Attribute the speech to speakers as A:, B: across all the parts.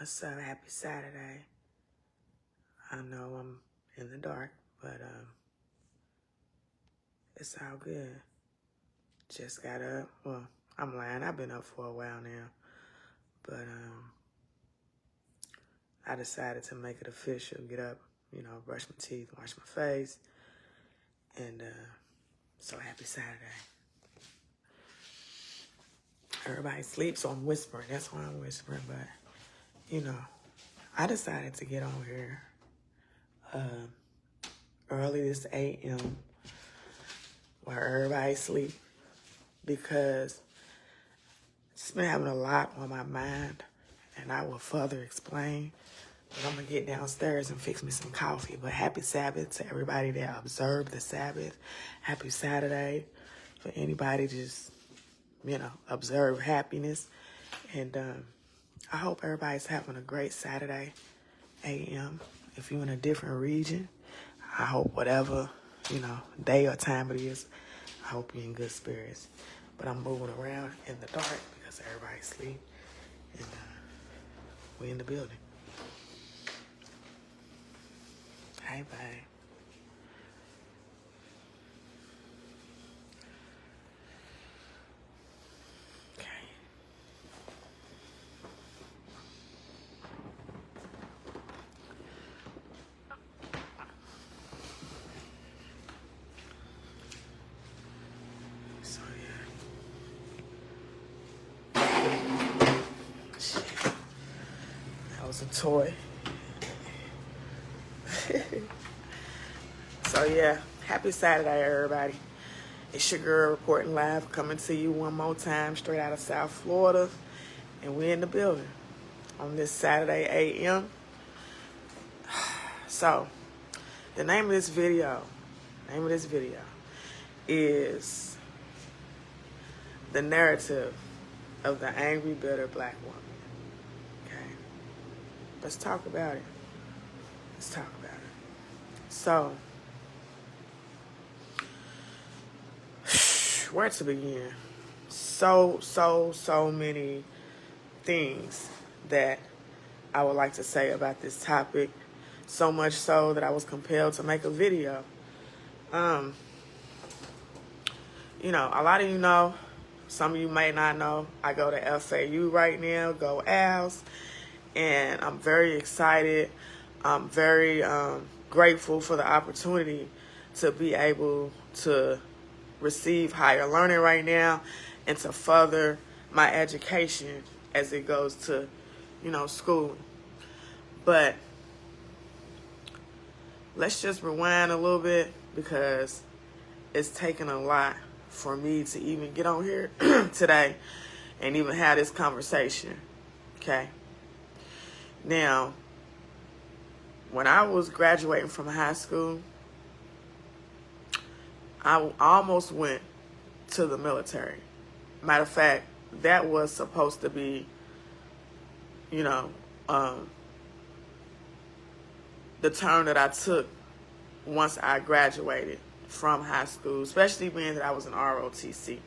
A: What's up? Happy Saturday. I know I'm in the dark, but it's all good. Just got up. Well, I'm lying. I've been up for a while now, but I decided to make it official. Get up, brush my teeth, wash my face, and so happy Saturday. Everybody sleeps, so I'm whispering. That's why I'm whispering, but I decided to get on here early this a.m. where everybody sleep because it's been having a lot on my mind, and I will further explain. But I'm going to get downstairs and fix me some coffee. But happy Sabbath to everybody that observed the Sabbath. Happy Saturday for anybody just, observe happiness. And I hope everybody's having a great Saturday a.m. If you're in a different region, I hope whatever, day or time it is, I hope you're in good spirits. But I'm moving around in the dark because everybody's asleep. And we're in the building. Hey, babe. Okay. So, yeah. Shit. That was a toy. So, yeah. Happy Saturday, everybody. It's your girl reporting live, coming to you one more time, straight out of South Florida. And we're in the building on this Saturday a.m. So, the name of this video is The Narrative of the Angry, Bitter Black Woman. Okay? Let's talk about it. So, where to begin? So many things that I would like to say about this topic. So much so that I was compelled to make a video. A lot of you know, some of you may not know, I go to FAU right now, go Owls, and I'm very excited. I'm very grateful for the opportunity to be able to receive higher learning right now and to further my education as it goes to, school. But let's just rewind a little bit because it's taken a lot for me to even get on here today and even have this conversation. Okay. Now, when I was graduating from high school, I almost went to the military. Matter of fact, that was supposed to be, the turn that I took once I graduated from high school, especially being that I was in ROTC.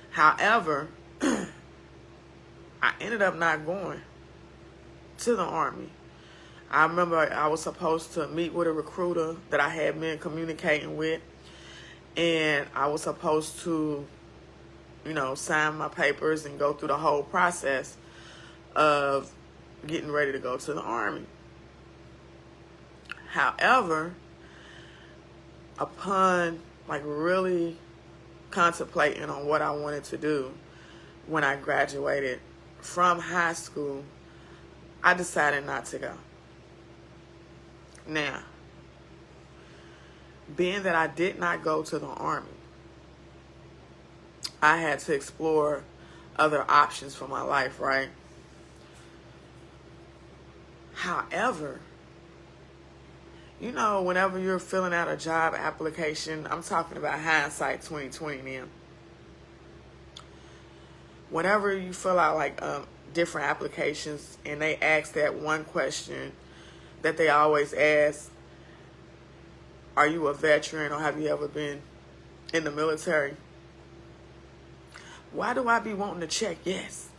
A: However, I ended up not going to the Army. I remember I was supposed to meet with a recruiter that I had been communicating with, and I was supposed to, sign my papers and go through the whole process of getting ready to go to the Army. However, upon really contemplating on what I wanted to do when I graduated from high school, I decided not to go. Now, being that I did not go to the Army, I had to explore other options for my life, right? However, whenever you're filling out a job application, I'm talking about hindsight 2020 now. Whenever you fill out different applications and they ask that one question that they always ask, are you a veteran or have you ever been in the military? Why do I be wanting to check yes?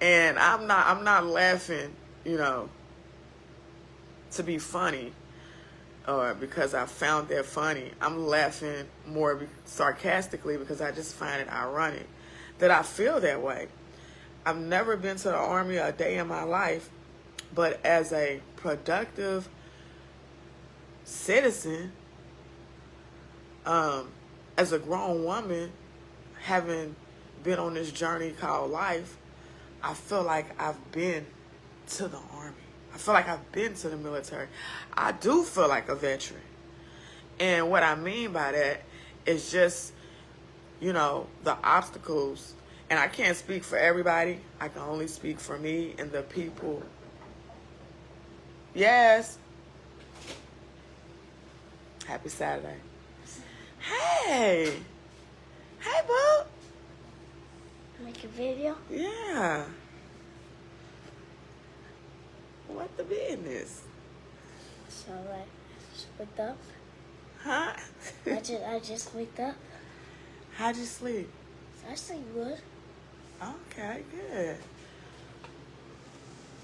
A: And I'm not laughing, to be funny or because I found that funny. I'm laughing more sarcastically because I just find it ironic that I feel that way. I've never been to the Army a day in my life, but as a productive citizen, as a grown woman, having been on this journey called life, I feel like I've been to the Army. I feel like I've been to the military. I do feel like a veteran. And what I mean by that is just, the obstacles. And I can't speak for everybody. I can only speak for me and the people. Yes. Happy Saturday. Hey. Hey, boo.
B: Make a video?
A: Yeah. What the business?
B: So I just waked up.
A: Huh?
B: I just waked up.
A: How'd you sleep?
B: I sleep good.
A: Okay, good.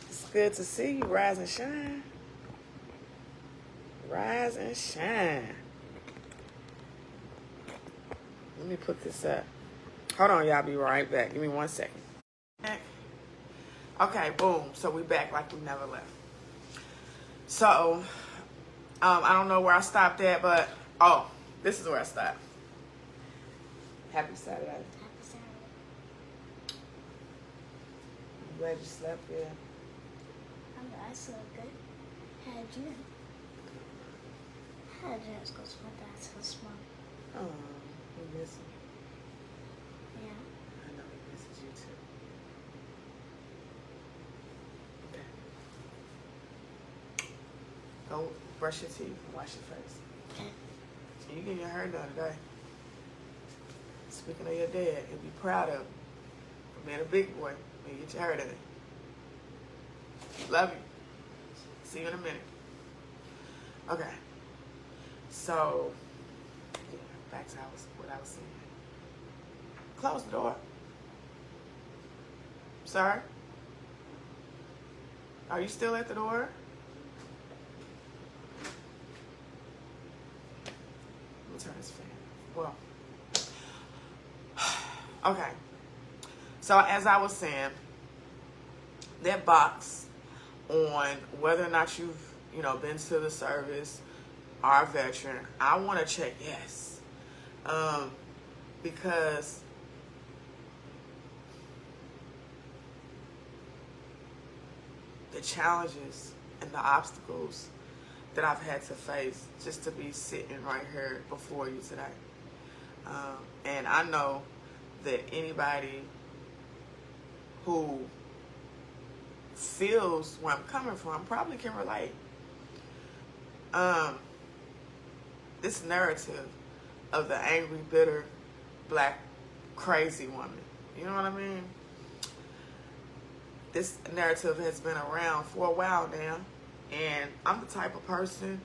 A: It's good to see you rise and shine. Rise and shine. Let me put this up. Hold on, y'all. Be right back. Give me 1 second. Okay, boom. So we back like we never left. So, I don't know where I stopped at, but, this is where I stopped. Happy Saturday.
B: Happy Saturday.
A: I'm glad you slept good.
B: I slept good. Had you? Had just go to my dad's house, Mom.
A: Oh, we miss you.
B: Yeah.
A: I know he misses you too. Okay. Go brush your teeth and wash your face.
B: Okay.
A: You getting your hair done today. Speaking of your dad, he'll be proud of you for being a big boy when you get your hair done. Love you. See you in a minute. Okay. So, yeah, back to what I was saying. Close the door. Sorry? Are you still at the door? Let me turn this fan. Well, okay. So as I was saying, that box on whether or not you've, been to the service, are a veteran, I want to check yes. Because the challenges and the obstacles that I've had to face just to be sitting right here before you today. And I know that anybody who feels where I'm coming from probably can relate. This narrative of the angry, bitter, black, crazy woman. You know what I mean? This narrative has been around for a while now. And I'm the type of person,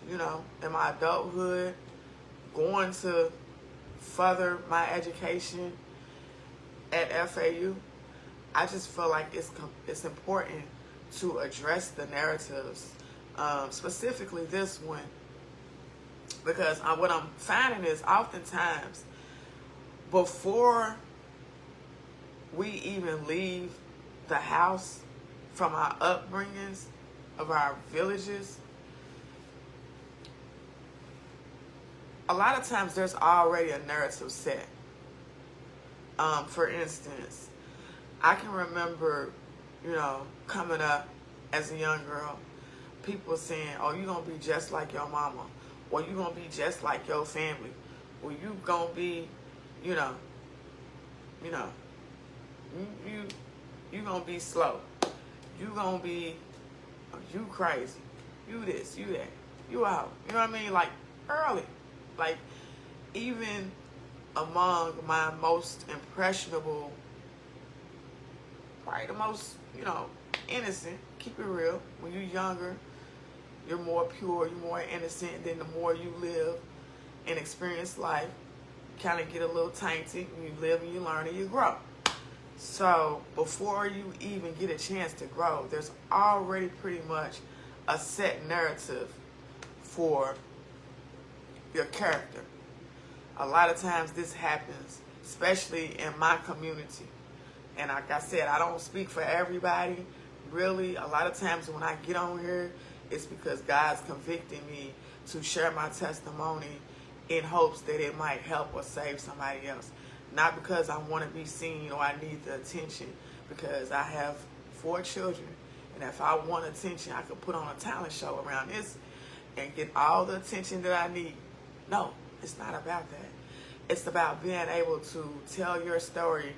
A: in my adulthood, going to further my education at FAU, I just feel like it's important to address the narratives, specifically this one, because what I'm finding is oftentimes before we even leave the house from our upbringings of our villages, a lot of times there's already a narrative set. For instance, I can remember, coming up as a young girl, people saying, oh, you're going to be just like your mama, or you're going to be just like your family, or you going to be, you going to be slow. You going to be, you crazy. You this, you that. You out. You know what I mean? Like, early. Like, even among my most impressionable, probably the most, innocent, keep it real. When you're younger, you're more pure, you're more innocent. Then the more you live and experience life, kind of get a little tainted. And you live and you learn and you grow. So before you even get a chance to grow, there's already pretty much a set narrative for your character. A lot of times this happens, especially in my community. And like I said, I don't speak for everybody. Really, a lot of times when I get on here, it's because God's convicting me to share my testimony in hopes that it might help or save somebody else. Not because I want to be seen or I need the attention, because I have 4 children. And if I want attention, I could put on a talent show around this and get all the attention that I need. No, it's not about that. It's about being able to tell your story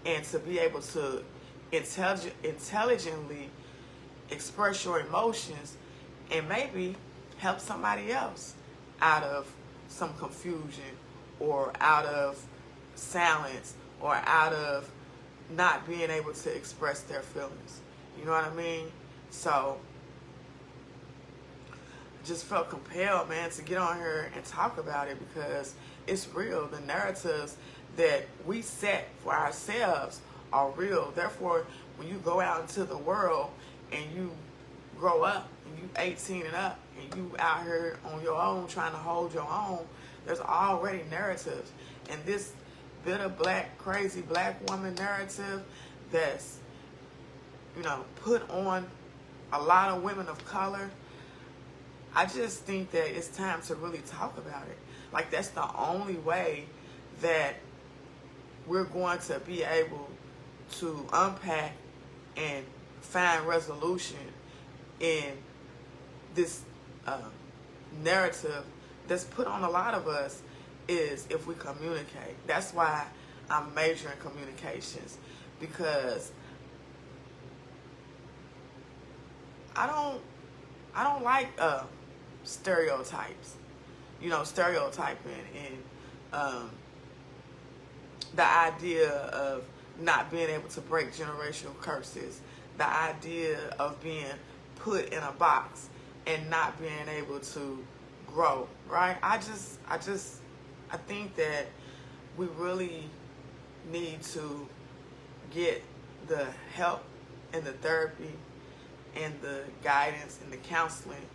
A: and to be able to intelligently express your emotions and maybe help somebody else out of some confusion or out of silence or out of not being able to express their feelings. You know what I mean? So I just felt compelled, man, to get on here and talk about it because it's real. The narratives that we set for ourselves are real. Therefore, when you go out into the world and you grow up and you 18 and up and you out here on your own trying to hold your own, there's already narratives. And this bitter black, crazy black woman narrative that's, put on a lot of women of color, I just think that it's time to really talk about it. Like, that's the only way that we're going to be able to unpack and find resolution in this narrative that's put on a lot of us is if we communicate. That's why I'm majoring in communications, because I don't like stereotypes, stereotyping and the idea of not being able to break generational curses, the idea of being put in a box and not being able to grow, right? I think that we really need to get the help and the therapy and the guidance and the counseling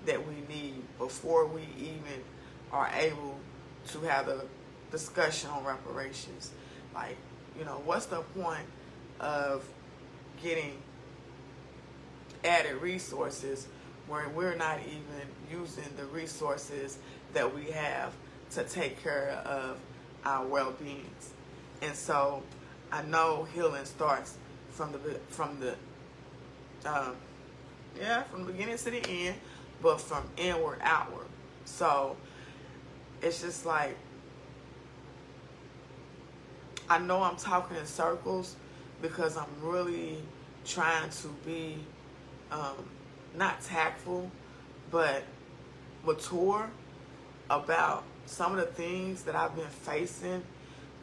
A: that we need before we even are able to have a discussion on reparations. Like, what's the point of getting added resources when we're not even using the resources that we have to take care of our well-beings? And so I know healing starts from the beginning to the end, but from inward outward. So it's just like, I know I'm talking in circles because I'm really trying to be not tactful, but mature about some of the things that I've been facing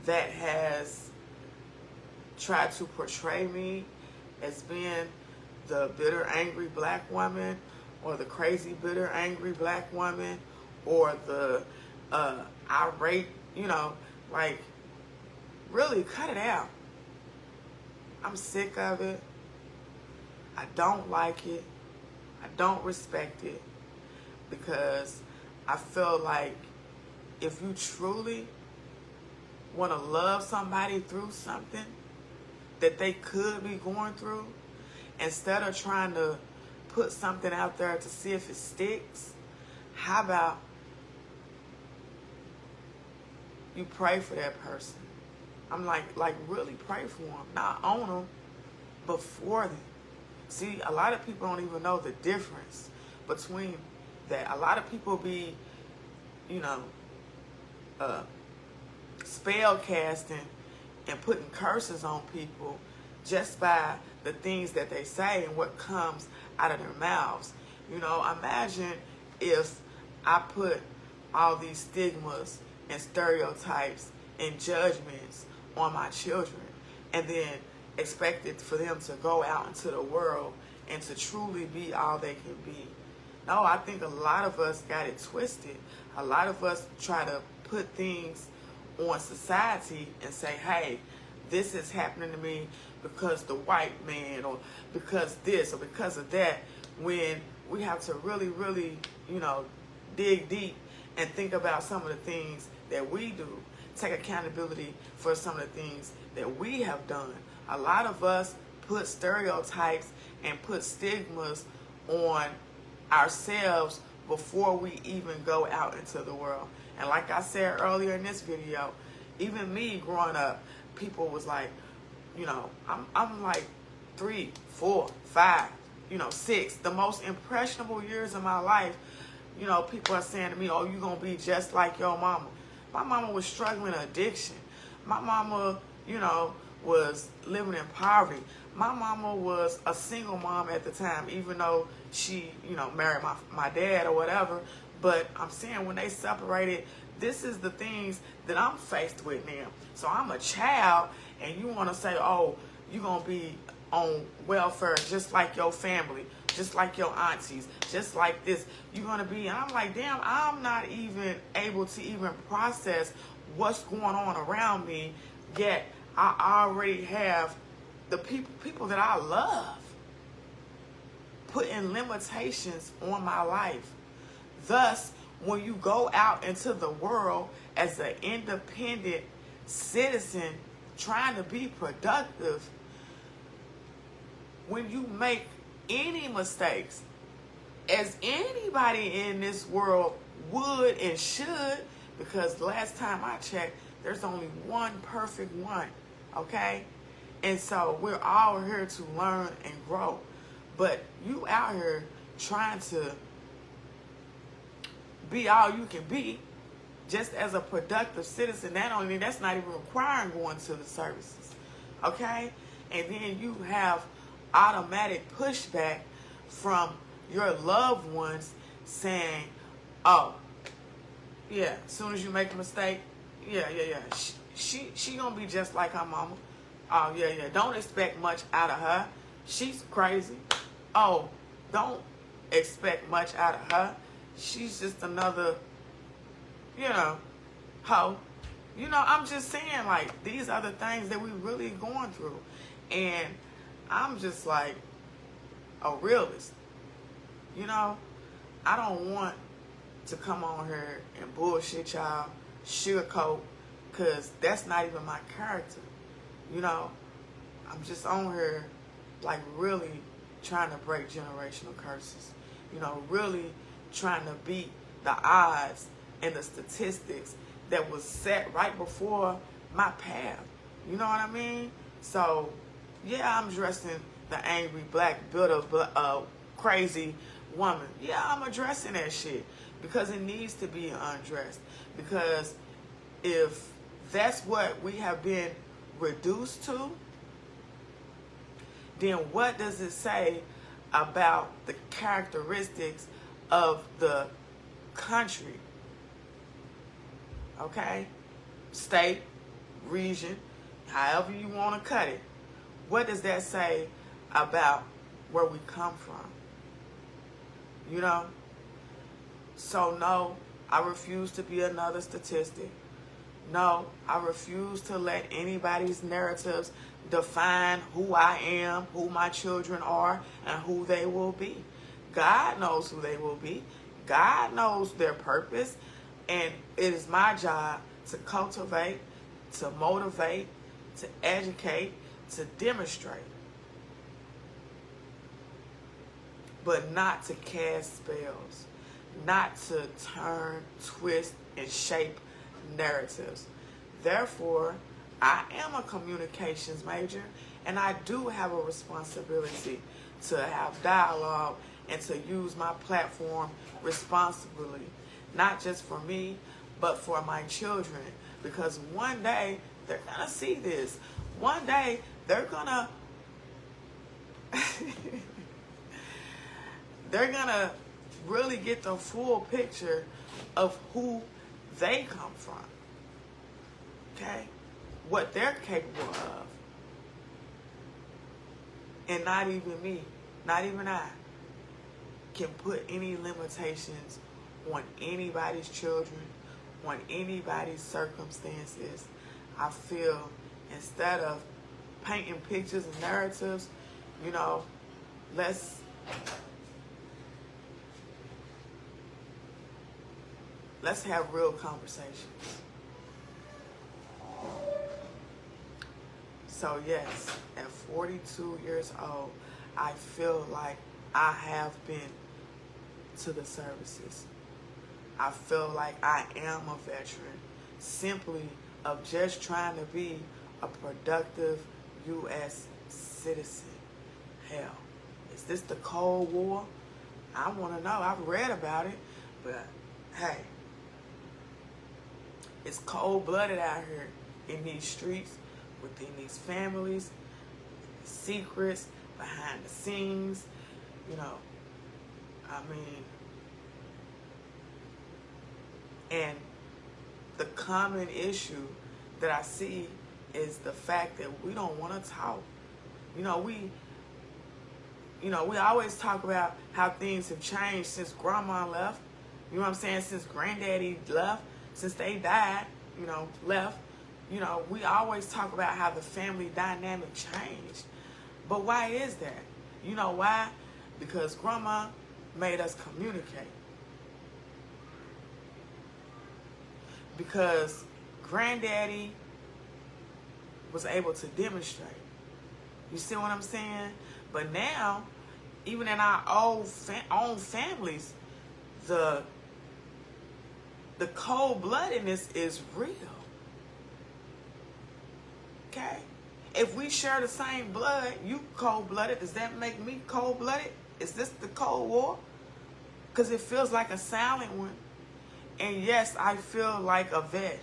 A: that has tried to portray me as being the bitter, angry black woman, or the crazy, bitter, angry black woman, or the irate, really cut it out. I'm sick of it. I don't like it. I don't respect it, because I feel like if you truly want to love somebody through something that they could be going through, instead of trying to put something out there to see if it sticks, how about you pray for that person? I'm like really pray for them, not on them, but for them. See, a lot of people don't even know the difference between that. A lot of people be, spell casting and putting curses on people just by the things that they say and what comes out of their mouths. Imagine if I put all these stigmas and stereotypes and judgments on my children and then expected for them to go out into the world and to truly be all they can be. No, I think a lot of us got it twisted. A lot of us try to put things on society and say, hey, this is happening to me because the white man, or because this, or because of that, when we have to really, really, dig deep and think about some of the things that we do, take accountability for some of the things that we have done. A lot of us put stereotypes and put stigmas on ourselves before we even go out into the world. And like I said earlier in this video, even me growing up, people was like, I'm like 3, 4, 5, 6, the most impressionable years of my life. People are saying to me, oh, you're going to be just like your mama. My mama was struggling addiction. My mama, was living in poverty. My mama was a single mom at the time, even though she, married my dad or whatever. But I'm saying when they separated, this is the things that I'm faced with now. So I'm a child, and you want to say, oh, you're going to be on welfare just like your family, just like your aunties, just like this. You're going to be, and I'm like, damn, I'm not even able to even process what's going on around me, yet I already have the people that I love putting limitations on my life. Thus, when you go out into the world as an independent citizen trying to be productive, when you make any mistakes, as anybody in this world would and should, because last time I checked, there's only one perfect one, okay? And so we're all here to learn and grow. But you out here trying to be all you can be, just as a productive citizen. That's not even requiring going to the services, okay? And then you have automatic pushback from your loved ones saying, oh, yeah, as soon as you make a mistake, yeah. She gonna be just like her mama. Oh, yeah. Don't expect much out of her. She's crazy. Oh, don't expect much out of her. She's just another, hoe. I'm just saying, like, these are the things that we really going through. And I'm just like a realist. I don't want to come on here and bullshit y'all, sugarcoat, because that's not even my character. I'm just on here like really trying to break generational curses. Really trying to beat the odds and the statistics that was set right before my path. You know what I mean? So, yeah, I'm addressing the angry, black, bitter, crazy woman. Yeah, I'm addressing that shit because it needs to be undressed. Because if that's what we have been reduced to, then what does it say about the characteristics of the country? Okay? State, region, however you want to cut it. What does that say about where we come from? So no, I refuse to be another statistic. No, I refuse to let anybody's narratives define who I am, who my children are, and who they will be. God knows who they will be. God knows their purpose. And it is my job to cultivate, to motivate, to educate, to demonstrate. But not to cast spells. Not to turn, twist, and shape narratives. Therefore, I am a communications major, and I do have a responsibility to have dialogue and to use my platform responsibly, not just for me, but for my children. Because one day, they're going to see this. One day, they're going to they're going to really get the full picture of who they come from. Okay? What they're capable of. And not even me, not even I, can put any limitations on anybody's children, on anybody's circumstances. I feel instead of painting pictures and narratives, you know, let's have real conversations. So yes, at 42 years old, I feel like I have been to the services. I feel like I am a veteran simply of just trying to be a productive U.S. citizen. Hell, is this the Cold War? I want to know. I've read about it, but hey, it's cold-blooded out here in these streets, within these families, secrets, behind the scenes, you know. I mean, and the common issue that I see is the fact that we don't want to talk. You know, we always talk about how things have changed since grandma left. You know what I'm saying? Since granddaddy left, since they died, you know, left. You know, we always talk about how the family dynamic changed. But why is that? You know why? Because grandma made us communicate. Because granddaddy was able to demonstrate. You see what I'm saying? But now, even in our own families, the cold-bloodedness is real. Okay? If we share the same blood, you cold-blooded, does that make me cold-blooded? Is this the Cold War? Because it feels like a silent one. And yes, I feel like a vet.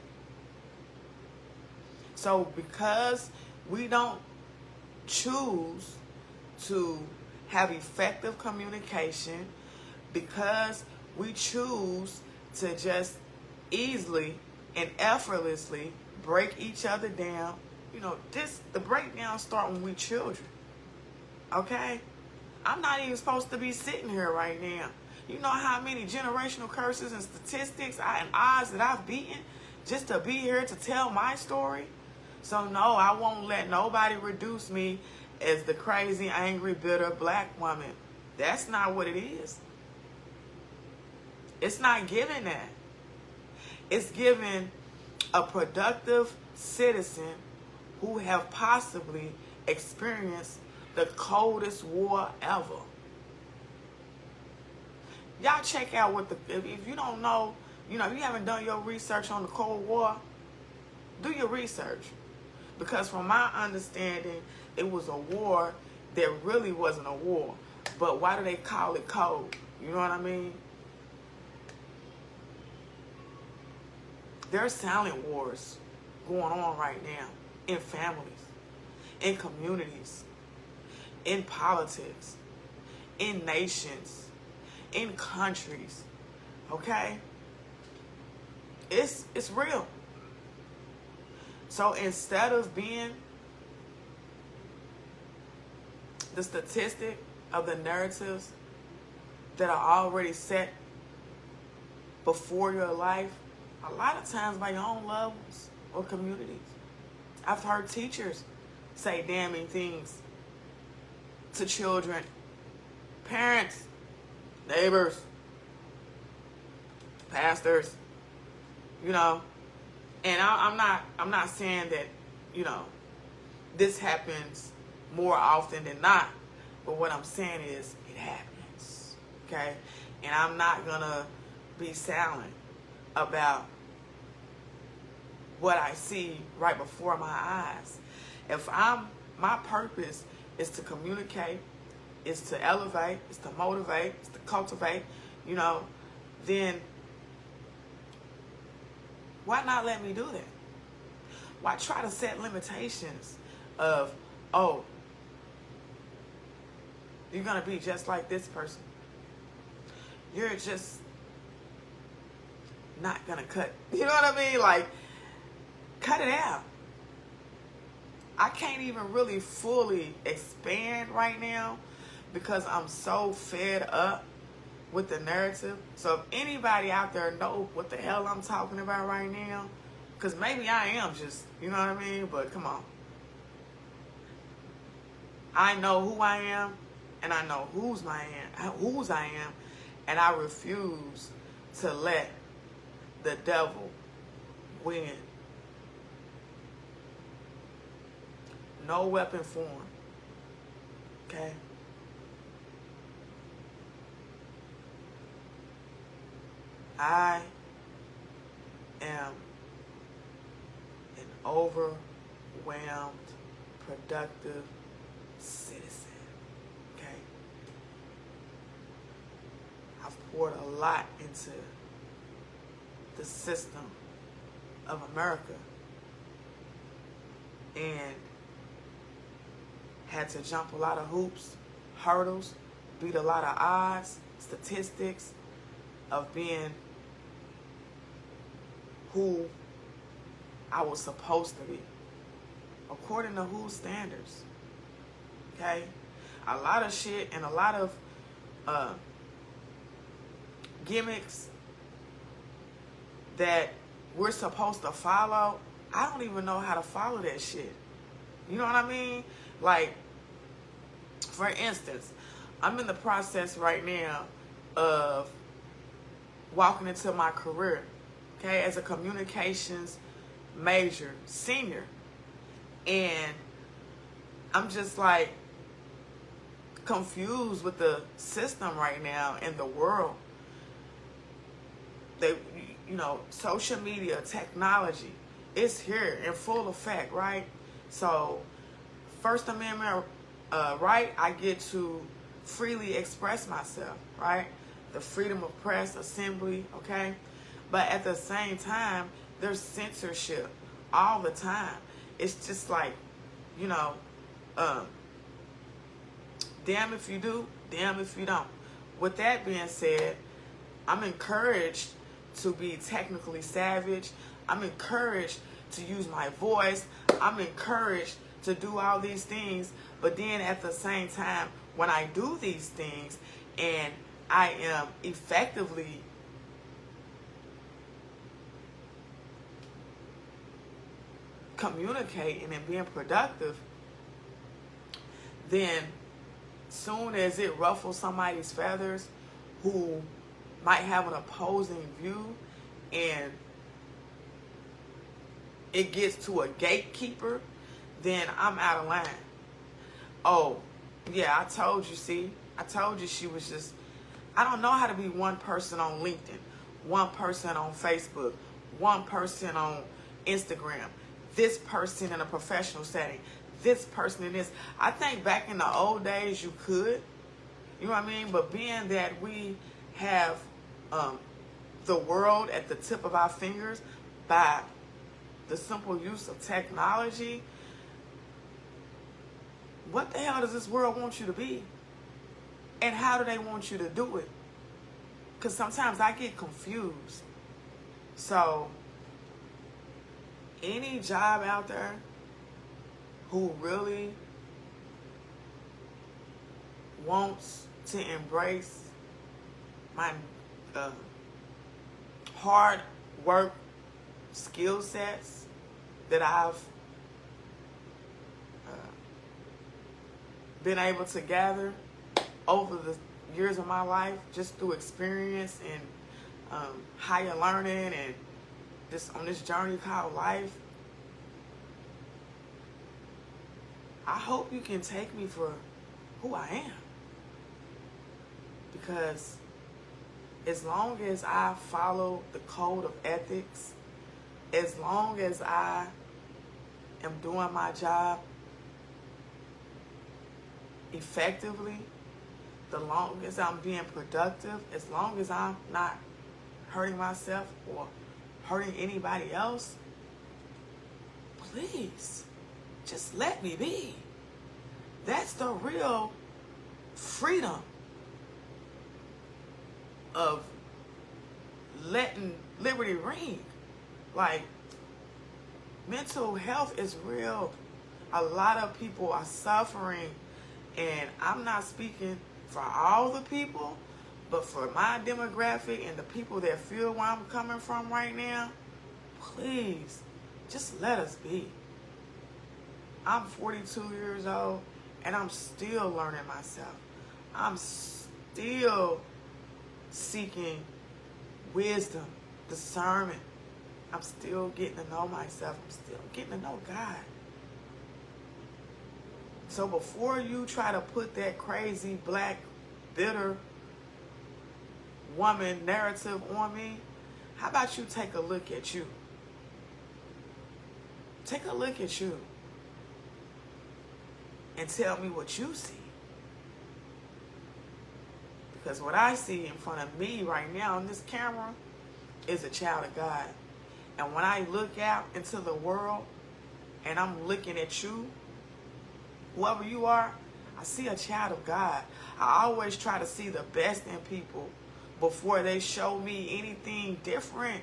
A: So because we don't choose to have effective communication, because we choose to just easily and effortlessly break each other down, you know, the breakdown start when we children. Okay? I'm not even supposed to be sitting here right now. You know how many generational curses and statistics and odds that I've beaten just to be here to tell my story? So no, I won't let nobody reduce me as the crazy, angry, bitter black woman. That's not what it is. It's not giving that. It's giving a productive citizen who have possibly experienced the coldest war ever. Y'all check out what if you don't know, you know, if you haven't done your research on the Cold War, do your research. Because from my understanding, it was a war that really wasn't a war. But why do they call it cold? You know what I mean? There are silent wars going on right now in families, in communities, in politics, in nations, in countries. Okay? It's real. So instead of being the statistic of the narratives that are already set before your life, a lot of times by your own loved ones or communities. I've heard teachers say damning things to children, parents, neighbors, pastors, you know. And I'm not saying that, you know, this happens more often than not. But what I'm saying is it happens. Okay? And I'm not gonna be silent about what I see right before my eyes. My purpose is to communicate, is to elevate, is to motivate, is to cultivate, you know, then why not let me do that? Why try to set limitations of, oh, you're going to be just like this person. You're just not going to cut. You know what I mean? Like, cut it out. I can't even really fully expand right now because I'm so fed up with the narrative. So if anybody out there know what the hell I'm talking about right now, because maybe I am just, you know what I mean? But come on. I know who I am, and I know whose I am, and I refuse to let the devil win. No weapon formed. Okay? I am an overwhelmed, productive citizen. Okay? I've poured a lot into the system of America and had to jump a lot of hoops, hurdles, beat a lot of odds, statistics of being who I was supposed to be, according to whose standards. Okay? A lot of shit and a lot of gimmicks that we're supposed to follow. I don't even know how to follow that shit. You know what I mean? Like, for instance, I'm in the process right now of walking into my career, okay, as a communications major, senior. And I'm just like confused with the system right now in the world. Social media, technology, it's here in full effect, right? So, First Amendment right, I get to freely express myself, right? The freedom of press, assembly, okay? But at the same time, there's censorship all the time. It's just like, damn if you do, damn if you don't. With that being said, I'm encouraged to be technically savage. I'm encouraged to use my voice. I'm encouraged to do all these things. But then at the same time, when I do these things and I am effectively communicating and being productive, then soon as it ruffles somebody's feathers who might have an opposing view and it gets to a gatekeeper, then I'm out of line. Oh, yeah, I told you, I told you she was just, I don't know how to be one person on LinkedIn, one person on Facebook, one person on Instagram, this person in a professional setting, this person in this. I think back in the old days you could, you know what I mean? But being that we have the world at the tip of our fingers by the simple use of technology, what the hell does this world want you to be? And how do they want you to do it? Because sometimes I get confused. So, any job out there who really wants to embrace my hard work skill sets that I've been able to gather over the years of my life, just through experience and higher learning and just on this journey called life, I hope you can take me for who I am. Because as long as I follow the code of ethics, as long as I am doing my job effectively, the longest I'm being productive, as long as I'm not hurting myself or hurting anybody else, please, just let me be. That's the real freedom of letting liberty ring. Like, mental health is real. A lot of people are suffering, and I'm not speaking for all the people, but for my demographic and the people that feel where I'm coming from right now, please, just let us be. I'm 42 years old, And I'm still learning myself. I'm still seeking wisdom, discernment. I'm still getting to know myself. I'm still getting to know God. So before you try to put that crazy, black, bitter woman narrative on me, how about you take a look at you? Take a look at you and tell me what you see. Because what I see in front of me right now on this camera is a child of God. And when I look out into the world and I'm looking at you, whoever you are, I see a child of God. I always try to see the best in people before they show me anything different.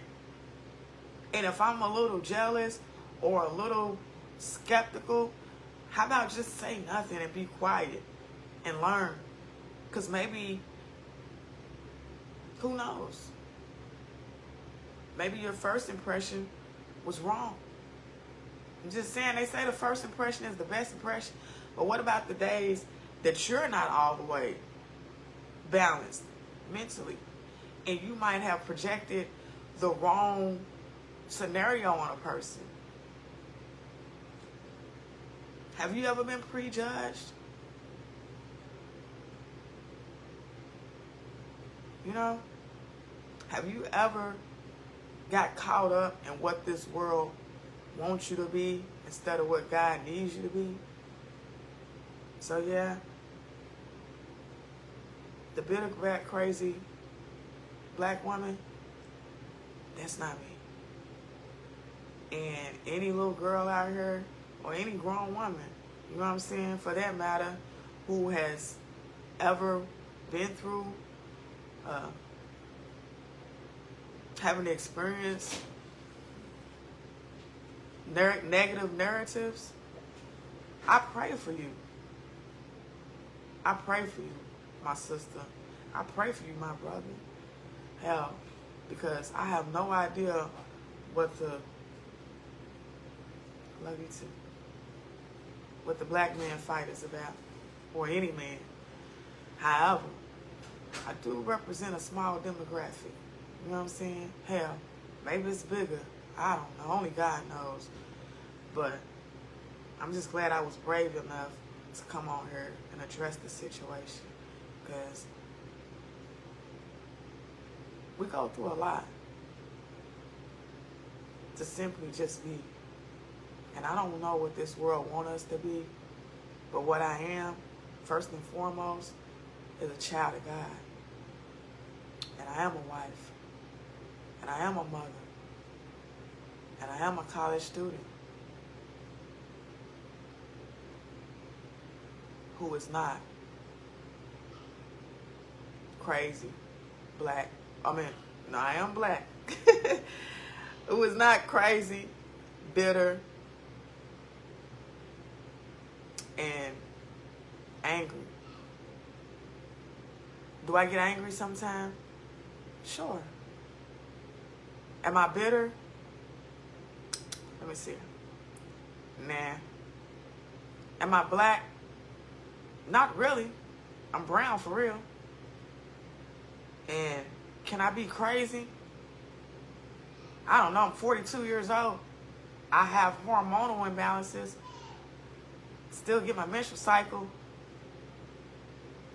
A: And if I'm a little jealous or a little skeptical, how about just say nothing and be quiet and learn? Because maybe, who knows? Maybe your first impression was wrong. I'm just saying, they say the first impression is the best impression. But what about the days that you're not all the way balanced mentally? And you might have projected the wrong scenario on a person. Have you ever been prejudged? You know? Have you ever got caught up in what this world wants you to be instead of what God needs you to be? So yeah, the bitter, black, crazy black woman, that's not me. And any little girl out here, or any grown woman, you know what I'm saying, for that matter, who has ever been through having to experience negative narratives, I pray for you. I pray for you, my sister. I pray for you, my brother. Hell, because I have no idea what the, love you too, what the black man fight is about, or any man. However, I do represent a small demographic. You know what I'm saying? Hell, maybe it's bigger. I don't know. Only God knows. But I'm just glad I was brave enough to come on here and address the situation. Because we go through a lot to simply just be. And I don't know what this world wants us to be. But what I am, first and foremost, is a child of God. And I am a wife. And I am a mother. And I am a college student who is not crazy, black. I am black. Who is not crazy, bitter, and angry. Do I get angry sometimes? Sure. Am I bitter? Let me see. Nah. Am I black? Not really. I'm brown for real. And can I be crazy? I don't know. I'm 42 years old. I have hormonal imbalances. Still get my menstrual cycle.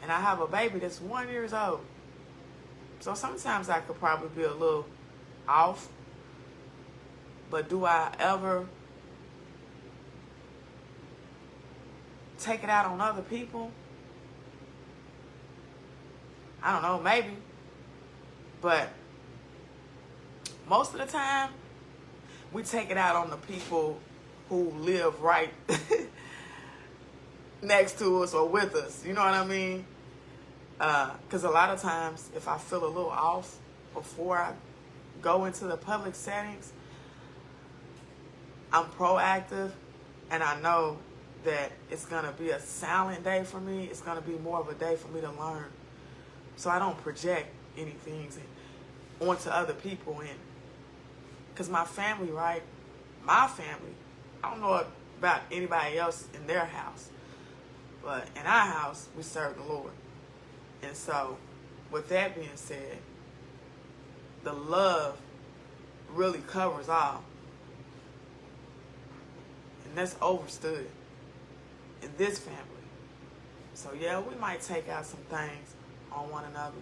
A: And I have a baby that's 1 year old. So sometimes I could probably be a little off. But do I ever take it out on other people? I don't know, maybe. But most of the time, we take it out on the people who live right next to us or with us. You know what I mean? Because a lot of times, if I feel a little off before I go into the public settings, I'm proactive, and I know that it's going to be a silent day for me. It's going to be more of a day for me to learn. So I don't project anything onto other people. Because my family, right? My family, I don't know about anybody else in their house, But in our house, we serve the Lord. And so, with that being said, the love really covers all. And that's overstood in this family. So yeah, we might take out some things on one another,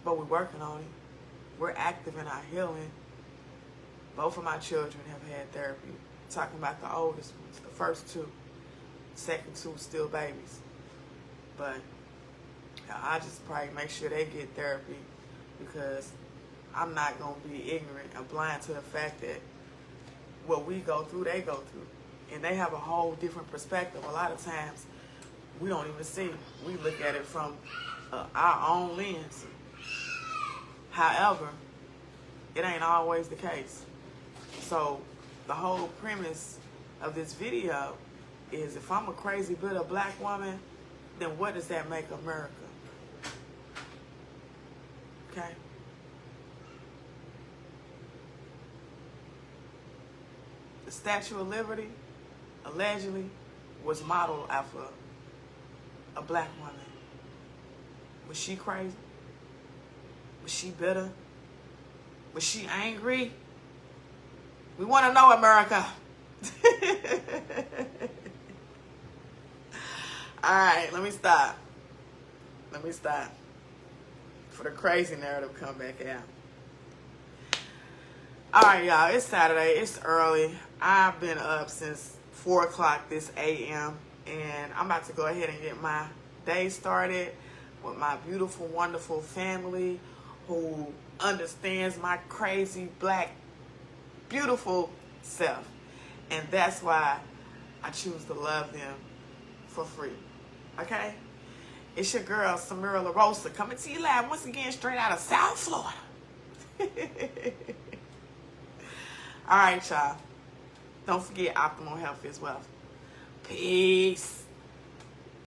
A: but we're working on it. We're active in our healing. Both of my children have had therapy. Talking about the oldest ones, the first two. Second two still babies. But I just probably make sure they get therapy, because I'm not going to be ignorant or blind to the fact that what we go through, they go through. And they have a whole different perspective. A lot of times, we don't even see. We look at it from our own lens. However, it ain't always the case. So the whole premise of this video is, if I'm a crazy bitter black woman, then what does that make America? Okay? The Statue of Liberty, allegedly, was modeled after a black woman. Was she crazy? Was she bitter? Was she angry? We want to know, America. All right, let me stop. For the crazy narrative come back out. All right, y'all, it's Saturday. It's early. I've been up since 4 o'clock this a.m. and I'm about to go ahead and get my day started with my beautiful, wonderful family who understands my crazy, black, beautiful self. And that's why I choose to love them for free. Okay? It's your girl, Samira LaRosa, coming to you live once again straight out of South Florida. All right, y'all. Don't forget, optimal health is wealth. Peace.